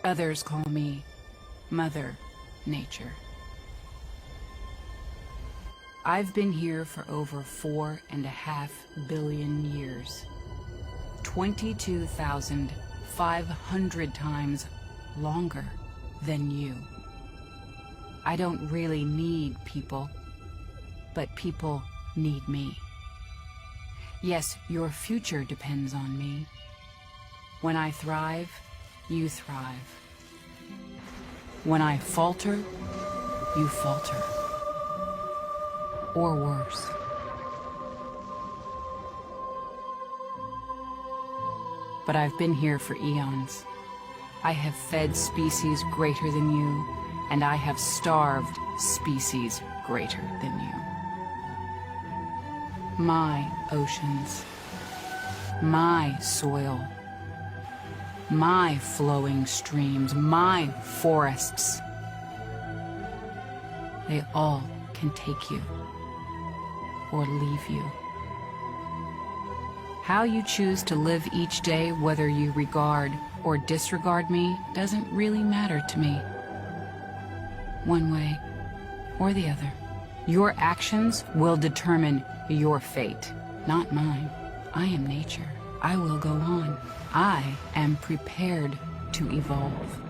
Others call me Mother Nature. I've been here for over 4.5 billion years. 22,500 times longer than you. I don't really need people, but people need me. Yes, your future depends on me. When I thrive, you thrive. When I falter, you falter. Or worse. But I've been here for eons. I have fed species greater than you, and I have starved species greater than you. My oceans, my soil, my flowing streams, my forests, they all can take you or leave you. How you choose to live each day, whether you regard or disregard me, doesn't really matter to me. One way or the other. Your actions will determine your fate, not mine. I am nature. I will go on. I am prepared to evolve.